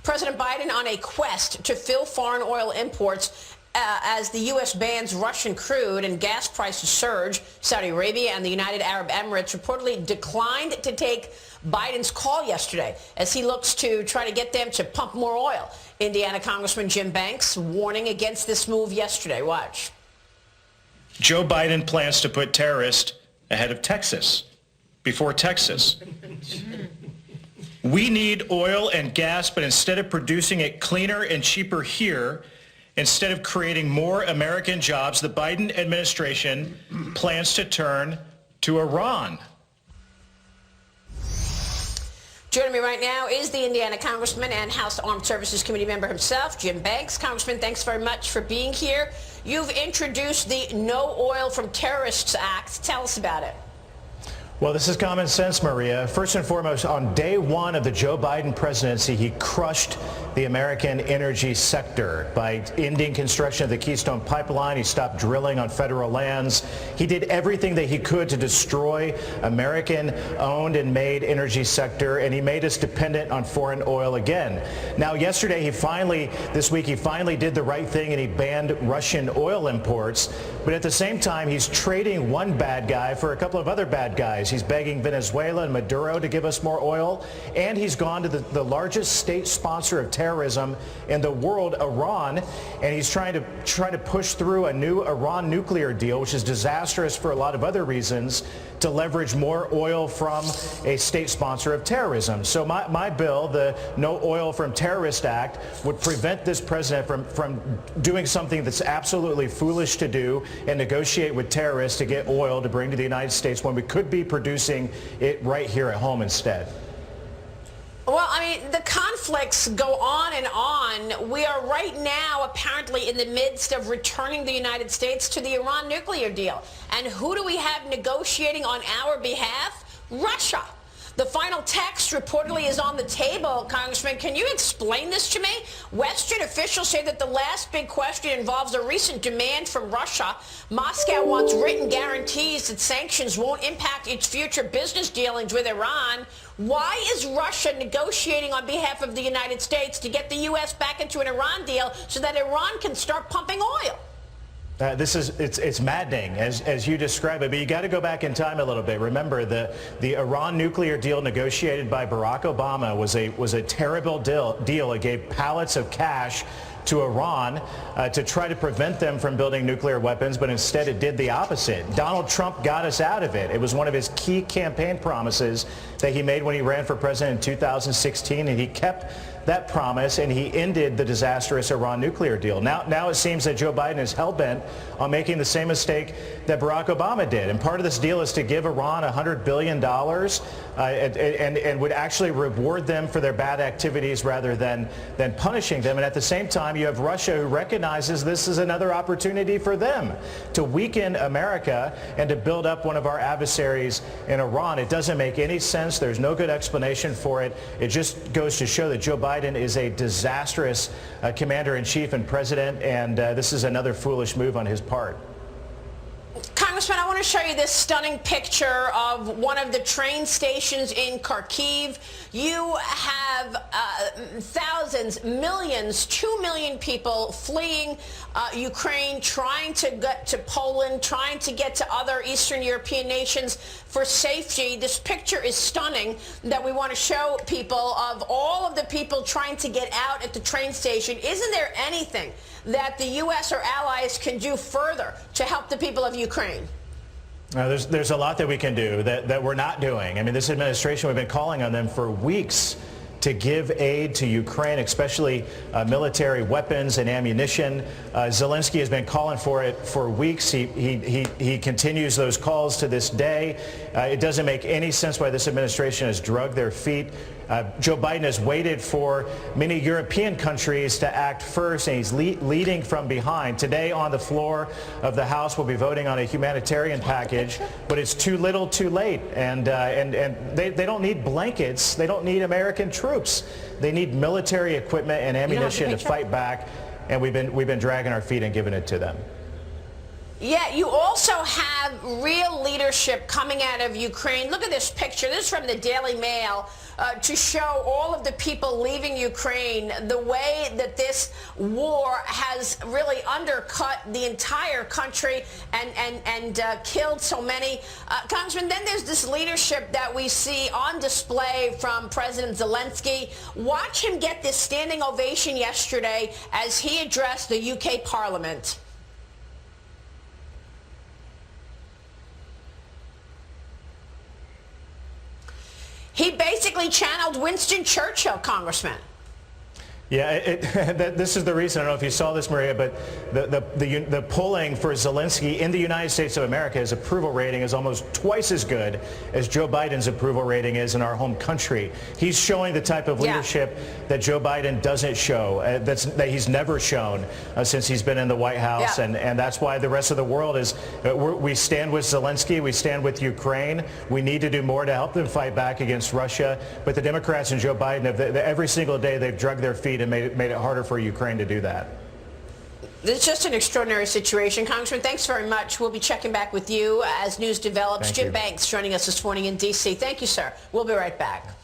President Biden on a quest to fill foreign oil imports as the U.S. bans Russian crude and gas prices surge. Saudi Arabia and the United Arab Emirates reportedly declined to take Biden's call yesterday as he looks to try to get them to pump more oil. Indiana Congressman Jim Banks warning against this move yesterday. Watch. Joe Biden plans to put terrorists ahead of Texas, before Texas. We need oil and gas, but instead of producing it cleaner and cheaper here, instead of creating more American jobs, the Biden administration plans to turn to Iran. Joining me right now is the Indiana Congressman and House Armed Services Committee member himself, Jim Banks. Congressman, thanks very much for being here. You've introduced the No Oil from Terrorists Act. Tell us about it. Well, this is common sense, Maria. First and foremost, on day one of the Joe Biden presidency, he crushed the American energy sector by ending construction of the Keystone Pipeline. He stopped drilling on federal lands. He did everything that he could to destroy American-owned and made energy sector, and he made us dependent on foreign oil again. Now, yesterday, this week, he finally did the right thing and he banned Russian oil imports. But at the same time, he's trading one bad guy for a couple of other bad guys. He's begging Venezuela and Maduro to give us more oil, and he's gone to the largest state sponsor of terrorism in the world, Iran, and he's trying to push through a new Iran nuclear deal, which is disastrous for a lot of other reasons, to leverage more oil from a state sponsor of terrorism. So my bill, the No Oil from Terrorists Act, would prevent this president from doing something that's absolutely foolish to do and negotiate with terrorists to get oil to bring to the United States when we could be producing it right here at home instead. Well, I mean, the conflicts go on and on. We are right now apparently in the midst of returning the United States to the Iran nuclear deal. And who do we have negotiating on our behalf? Russia. The final text reportedly is on the table. Congressman, can you explain this to me? Western officials say that the last big question involves a recent demand from Russia. Moscow wants written guarantees that sanctions won't impact its future business dealings with Iran. Why is Russia negotiating on behalf of the United States to get the U.S. back into an Iran deal so that Iran can start pumping oil? It's maddening as you describe it, but you got to go back in time a little bit. Remember, the Iran nuclear deal negotiated by Barack Obama was a terrible deal. It gave pallets of cash to Iran to try to prevent them from building nuclear weapons, but instead it did the opposite. Donald Trump got us out of it. It was one of his key campaign promises that he made when he ran for president in 2016, and he kept that promise, and he ended the disastrous Iran nuclear deal. Now it seems that Joe Biden is hell-bent on making the same mistake that Barack Obama did. And part of this deal is to give Iran $100 billion and would actually reward them for their bad activities rather than punishing them. And at the same time, you have Russia, who recognizes this is another opportunity for them to weaken America and to build up one of our adversaries in Iran. It doesn't make any sense. There's no good explanation for it. It just goes to show that Joe Biden is a disastrous commander-in-chief and president, and this is another foolish move on his part. Congressman, I want to show you this stunning picture of one of the train stations in Kharkiv. You have thousands, millions, 2 million people fleeing Ukraine, trying to get to Poland, trying to get to other Eastern European nations for safety. This picture is stunning that we want to show people of all of the people trying to get out at the train station. Isn't there anything that the U.S. or allies can do further to help the people of Ukraine? There's a lot that we can do that we're not doing. I mean, this administration, we've been calling on them for weeks to give aid to Ukraine, especially military weapons and ammunition. Zelensky has been calling for it for weeks. He continues those calls to this day. It doesn't make any sense why this administration has drugged their feet. Joe Biden has waited for many European countries to act first, and he's leading from behind. Today on the floor of the House, we'll be voting on a humanitarian package, but it's too little too late. And they don't need blankets. They don't need American troops. They need military equipment and ammunition to fight back, and we've been dragging our feet and giving it to them. Yeah, you also have real leadership coming out of Ukraine. Look at this picture. This is from the Daily Mail to show all of the people leaving Ukraine, the way that this war has really undercut the entire country and killed so many. Congressman, then there's this leadership that we see on display from President Zelensky. Watch him get this standing ovation yesterday as he addressed the UK Parliament. He basically channeled Winston Churchill, Congressman. Yeah, this is the reason. I don't know if you saw this, Maria, but the polling for Zelensky in the United States of America, his approval rating is almost twice as good as Joe Biden's approval rating is in our home country. He's showing the type of leadership that Joe Biden doesn't show, that he's never shown since he's been in the White House, and that's why the rest of the world is, we stand with Zelensky, we stand with Ukraine. We need to do more to help them fight back against Russia, but the Democrats and Joe Biden, every single day they've drugged their feet and made it harder for Ukraine to do that. It's just an extraordinary situation. Congressman, thanks very much. We'll be checking back with you as news develops. Jim Banks joining us this morning in D.C. Thank you, sir. We'll be right back.